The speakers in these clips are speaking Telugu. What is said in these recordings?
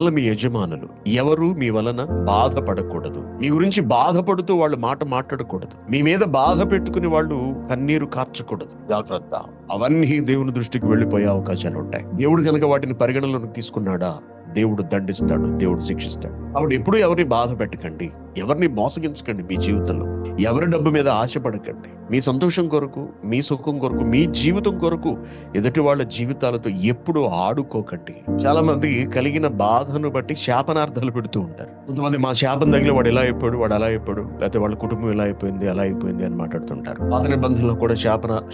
మీ యజమానులు ఎవరు మీ వలన బాధపడకూడదు. మీ గురించి బాధపడుతూ వాళ్ళు మాట మాట్లాడకూడదు. మీ మీద బాధ పెట్టుకుని వాళ్ళు కన్నీరు కార్చకూడదు. జాగ్రత్త. అవన్నీ దేవుని దృష్టికి వెళ్ళిపోయే అవకాశాలు ఉంటాయి. దేవుడు కనుక వాటిని పరిగణలోకి తీసుకున్నాడా, దేవుడు దండిస్తాడు, దేవుడు శిక్షిస్తాడు. కాబట్టి ఎప్పుడు ఎవరిని బాధ పెట్టకండి, ఎవరిని మోసగించకండి. మీ జీవితంలో ఎవరి డబ్బు మీద ఆశపడకండి. మీ సంతోషం కొరకు, మీ సుఖం కొరకు, మీ జీవితం కొరకు ఎదుటి వాళ్ళ జీవితాలతో ఎప్పుడు ఆడుకోకండి. చాలా మంది కలిగిన బాధను బట్టి శాపనార్థాలు పెడుతూ ఉంటారు. కొంతమంది మా శాపం తగిలి వాడు ఎలా అయిపోయాడు, వాడు అలా అయిపోయాడు, లేకపోతే వాళ్ళ కుటుంబం ఎలా అయిపోయింది, అలా అయిపోయింది అని మాట్లాడుతుంటారు. పాత నిబంధనలో కూడా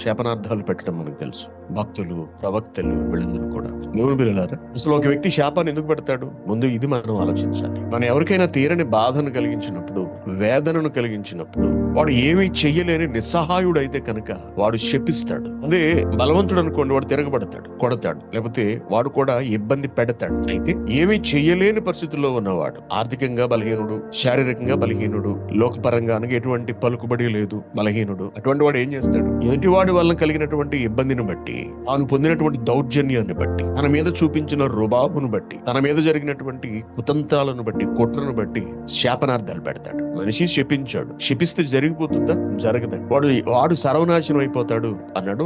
శాపనార్థాలు పెట్టడం మనకు తెలుసు. భక్తులు, ప్రవక్తలు వీళ్ళందరూ కూడా. దేవుని బిడ్డలారా, అసలు ఒక వ్యక్తి శాపాన్ని ఎందుకు పెడతాడు? ముందు ఇది మనం ఆలోచించాలి. మనం ఎవరికైనా తీరని బాధను కలిగించినప్పుడు, వేదనను కలిగించినప్పుడు, వాడు ఏమీ చెయ్యలేని నిస్సహాయుడైతే కనుక వాడు శపిస్తాడు. అదే బలవంతుడు అనుకోండి, వాడు తిరగబడతాడు, కొడతాడు, లేకపోతే వాడు కూడా ఇబ్బంది పెడతాడు. అయితే ఏమీ చెయ్యలేని పరిస్థితుల్లో ఉన్నవాడు, ఆర్థికంగా బలహీనుడు, శారీరకంగా బలహీనుడు, లోకపరంగా అనగా ఎటువంటి పలుకుబడి లేదు, బలహీనుడు, అటువంటి వాడు ఏం చేస్తాడు? ఎదుటివాడి వల్ల కలిగినటువంటి ఇబ్బందిని బట్టి, తాను పొందినటువంటి దౌర్జన్యాన్ని బట్టి, తన మీద చూపించిన రుబాబును బట్టి, తన మీద జరిగినటువంటి కుతంత్రాలను బట్టి, కుట్రను బట్టి శాపనార్థాలు పెడతాడు. మనిషి శపించాడు, శపిస్తే జరిగిపోతుందా? జరగదండి. వాడు సర్వనాశనం అయిపోతాడు అన్నాడు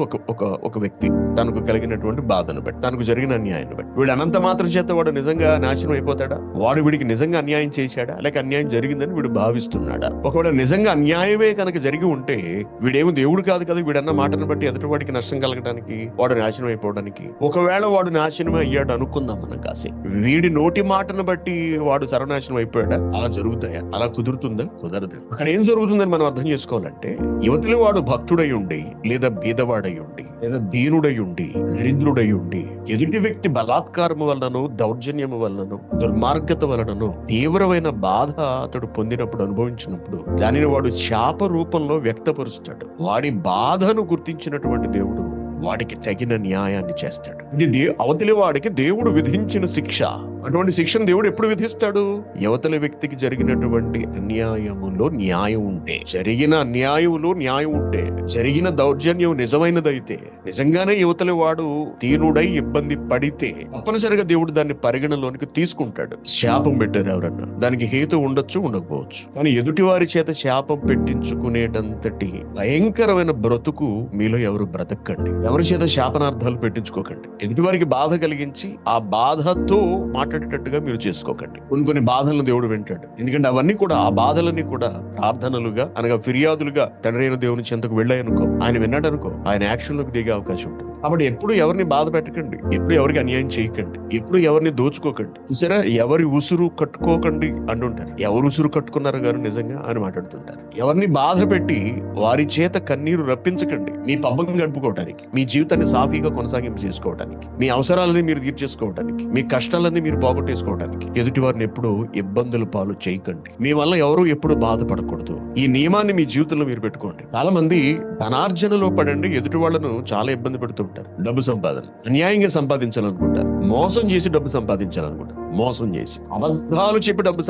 ఒక వ్యక్తి. తనకు కలిగినటువంటి బాధను బట్టి, తనకు జరిగిన అన్యాయాన్ని బట్టి. వీడు అనంత మాత్రం చేత వాడు నిజంగా నాశనం అయిపోతాడా? వాడు వీడికి నిజంగా అన్యాయం చేశాడా, లేక అన్యాయం జరిగిందని వీడు భావిస్తున్నాడా? ఒకవేళ నిజంగా అన్యాయమే కనుక జరిగి ఉంటే, వీడేమో దేవుడు కాదు కదా, వీడన్న మాటను బట్టి ఎదుటివాడికి నష్టం కలగడానికి, వాడు నాశనం అయిపోవడానికి. ఒకవేళ వాడు నాశనం అయ్యాడు అనుకుందాం మనం కాసి, వీడి నోటి మాటను బట్టి వాడు సర్వనాశనం అయిపోయాడా? అలా జరుగుతాయా? అలా కుదురుతుందా? కుదరదు. అక్కడ ఏం జరుగుతుందని మనం అర్థం చేసుకోవాలంటే, యువతలి వాడు భక్తుడై ఉండి, లేదా బీదవాడై ఉండి, లేదా దీనుడై ఉండి, దరిద్రుడై ఉండి, ఎదుటి వ్యక్తి బలాత్కారము వలనను, దౌర్జన్యము వలనను, దుర్మార్గత వలనను తీవ్రమైన బాధ అతడు పొందినప్పుడు, అనుభవించినప్పుడు, దానిని వాడు శాప రూపంలో వ్యక్తపరుస్తాడు. వాడి బాధను గుర్తించినటువంటి దేవుడు వాడికి తగిన న్యాయాన్ని చేస్తాడు. ఇది అవతలి వాడికి దేవుడు విధించిన శిక్ష. అటువంటి శిక్షను దేవుడు ఎప్పుడు విధిస్తాడు? యువతల వ్యక్తికి జరిగినటువంటి అన్యాయములో న్యాయం ఉంటే, జరిగిన అన్యాయములో న్యాయం ఉంటే, జరిగిన దౌర్జన్యం నిజమైనదైతే, నిజంగానే యువతలి వాడు దీనుడై ఇబ్బంది పడితే, తప్పనిసరిగా దేవుడు దాన్ని పరిగణలోనికి తీసుకుంటాడు. శాపం పెట్టారు ఎవరన్నా, దానికి హేతు ఉండొచ్చు, ఉండకపోవచ్చు. కానీ ఎదుటి వారి చేత శాపం పెట్టించుకునేటంతటి భయంకరమైన బ్రతుకు మీలో ఎవరు బ్రతకండి. ఎవరి చేత శాపనార్థాలు పెట్టించుకోకండి. ఎదుటి వారికి బాధ కలిగించి ఆ బాధతో మాట్లాడేటట్టుగా మీరు చేసుకోకండి. కొన్ని బాధలను దేవుడు వింటాడు. ఎందుకంటే అవన్నీ కూడా, ఆ బాధలన్నీ కూడా ప్రార్థనలుగా అనగా ఫిర్యాదులుగా తండ్రి అయిన దేవుని చెంతకు వెళ్ళాయనుకో, ఆయన విన్నాడు అనుకో, ఆయన యాక్షన్ లోకి దిగే అవకాశం ఉంటుంది. కాబట్టి ఎప్పుడు ఎవరిని బాధ పెట్టకండి, ఎప్పుడు ఎవరికి అన్యాయం చేయకండి, ఎప్పుడు ఎవరిని దోచుకోకండి. చూసారా, ఎవరి ఉసురు కట్టుకోకండి అంటుంటారు. ఎవరు ఉసురు కట్టుకున్నారు గారు నిజంగా అని మాట్లాడుతుంటారు. ఎవరిని బాధ పెట్టి వారి చేత కన్నీరు రప్పించకండి. మీ పబ్బం గడుపుకోవడానికి, మీ జీవితాన్ని సాఫీగా కొనసాగింపు చేసుకోవడానికి, మీ అవసరాలని మీరు తీర్చేసుకోవడానికి, మీ కష్టాలన్నీ మీరు పోగొట్టేసుకోవడానికి ఎదుటి వారిని ఎప్పుడు ఇబ్బందుల పాలు చేయకండి. మీ వల్ల ఎవరు ఎప్పుడు బాధపడకూడదు. ఈ నియమాన్ని మీ జీవితంలో మీరు పెట్టుకోండి. చాలా మంది ధనార్జనలో పడండి ఎదుటి వాళ్ళను చాలా ఇబ్బంది పెడుతూ ఉంటారు. డబ్బు సంపాదన అన్యాయంగా సంపాదించాలనుకుంటారు, మోసం చేసి డబ్బు సంపాదించాలనుకుంటారు, మోసం చేసి అబద్ధాలు చెప్పి డబ్బు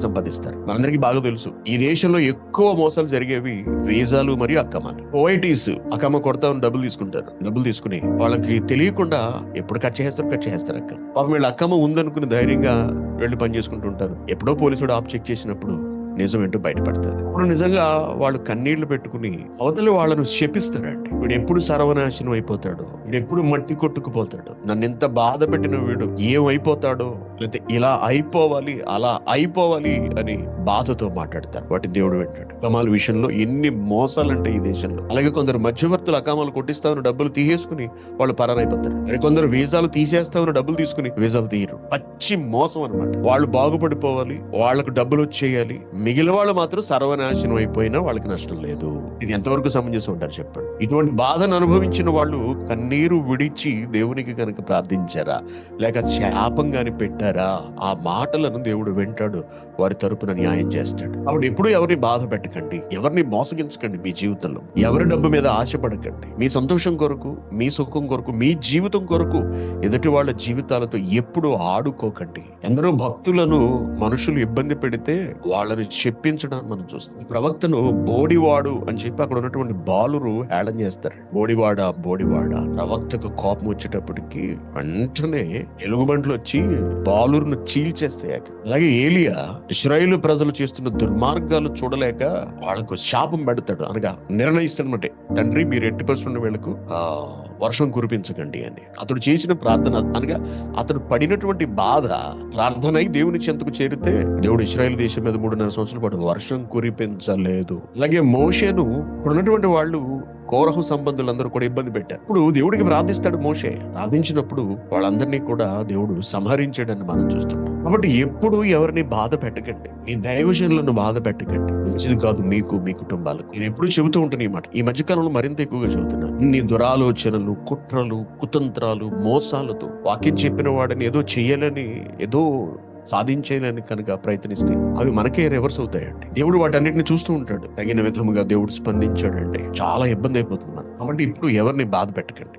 సంపాదిస్తారు. మనందరికీ బాగా తెలుసు, ఈ దేశంలో ఎక్కువ మోసాలు జరిగేవి వీసాలు మరియు అక్కమాలు. ఓఐటీస్ అక్కమ్మ కొడతా డబ్బులు తీసుకుంటారు. డబ్బులు తీసుకుని వాళ్ళకి తెలియకుండా ఎప్పుడు కట్ చేస్తారు అక్క. పాపం వీళ్ళ అక్కమ్మ ఉందనుకుని ధైర్యంగా వెళ్ళి పని చేసుకుంటుంటారు. ఎప్పుడో పోలీసుడు ఆప్ చెక్ చేసినప్పుడు నిజం ఏంటో బయటపడుతుంది. ఇప్పుడు నిజంగా వాళ్ళు కన్నీళ్లు పెట్టుకుని అవతలి వాళ్ళను శపిస్తారండి. వీడు ఎప్పుడు సర్వనాశనం అయిపోతాడు, వీడు ఎప్పుడు మట్టి కొట్టుకుపోతాడు, నన్ను ఎంత బాధ పెట్టిన వీడు ఏమైపోతాడో, లేకపోతే ఇలా అయిపోవాలి, అలా అయిపోవాలి అని బాధతో మాట్లాడతారు. వాటి దేవుడు వింటాడు. అకామాల విషయంలో ఎన్ని మోసాలంటే ఈ దేశంలో. అలాగే కొందరు మధ్యవర్తులు అకామాలు కొట్టిస్తామని డబ్బులు తీసేసుకుని వాళ్ళు పరారైపోతారు. మరి కొందరు వీసాలు తీసేస్తామని డబ్బులు తీసుకుని వీసాలు తీయరు. పచ్చి మోసం అనమాట. వాళ్ళు బాగుపడిపోవాలి, వాళ్లకు డబ్బులు వచ్చేయాలి, మిగిలిన వాళ్ళు మాత్రం సర్వనాశనం అయిపోయినా వాళ్ళకి నష్టం లేదు. ఇది ఎంతవరకు సమంజసం ఉంటారు చెప్పండి? ఇటువంటి బాధను అనుభవించిన వాళ్ళు కన్నీరు విడిచి దేవునికి కనుక ప్రార్థించారా, లేక శాపంగాని పెట్టారా, ఆ మాటలను దేవుడు వింటాడు, వారి తరపున న్యాయం చేస్తాడు. కాబట్టి ఎప్పుడు ఎవరిని బాధ పెట్టకండి, ఎవరిని మోసగించకండి. మీ జీవితంలో ఎవరి డబ్బు మీద ఆశపడకండి. మీ సంతోషం కొరకు, మీ సుఖం కొరకు, మీ జీవితం కొరకు ఎదుటి వాళ్ళ జీవితాలతో ఎప్పుడు ఆడుకోకండి. ఎందరో భక్తులను మనుషులు ఇబ్బంది పెడితే వాళ్ళని చెప్పించడానికి మనం చూస్తాం. ప్రవక్తను బోడివాడు అని చెప్పి అక్కడ ఉన్నటువంటి బాలురు హేళన చేస్తారు. బోడివాడ బోడివాడ. ప్రవక్తకు కోపం వచ్చేటప్పటికి వెంటనే ఎలుగుబంట్లు వచ్చి బాలురును చీల్చేస్తాయి. అలాగే ఏలియా ఇశ్రాయేలు ప్రజలు చేస్తున్న దుర్మార్గాలు చూడలేక వాళ్ళకు శాపం పెడతాడు. అనగా నిర్ణయిస్తాడనమాట, తండ్రి మీరు ఎట్టి పరిస్థితుల్లో వీళ్ళకు వర్షం కురిపించకండి అని. అతడు చేసిన ప్రార్థన అనగా అతడు పడినటువంటి బాధ ప్రార్థన దేవుని చెంతకు చేరితే దేవుడు ఇశ్రాయేలు దేశం మీద 3.5 సంవత్సరాల పాటు వర్షం కురిపించలేదు. అలాగే మోషేను ఇప్పుడు ఉన్నటువంటి వాళ్ళు కోరహు సంబంధులందరూ కూడా ఇబ్బంది పెట్టారు. ఇప్పుడు దేవుడికి ప్రార్థిస్తాడు మోషే. ప్రార్థించినప్పుడు వాళ్ళందరినీ కూడా దేవుడు సంహరించాడని మనం చూస్తున్నాం. కాబట్టి ఎప్పుడు ఎవరిని బాధ పెట్టకండి, మీ దైవజనులను బాధ పెట్టకండి. మంచిది కాదు మీకు, మీ కుటుంబాలకు. నేను ఎప్పుడు చెబుతూ ఉంటాను ఈ మాట. ఈ మధ్యకాలంలో మరింత ఎక్కువగా చెబుతున్నాను. ఇన్ని దురాలోచనలు, కుట్రలు, కుతంత్రాలు, మోసాలతో వాక్యం చెప్పిన వాడిని ఏదో చెయ్యాలని, ఏదో సాధించేయాలని కనుక ప్రయత్నిస్తే అవి మనకే రివర్స్ అవుతాయండి. దేవుడు వాటన్నిటిని చూస్తూ ఉంటాడు. తగిన విధముగా దేవుడు స్పందించాడంటే చాలా ఇబ్బంది అయిపోతుంది మనం. కాబట్టి ఇప్పుడు ఎవరిని బాధ పెట్టకండి.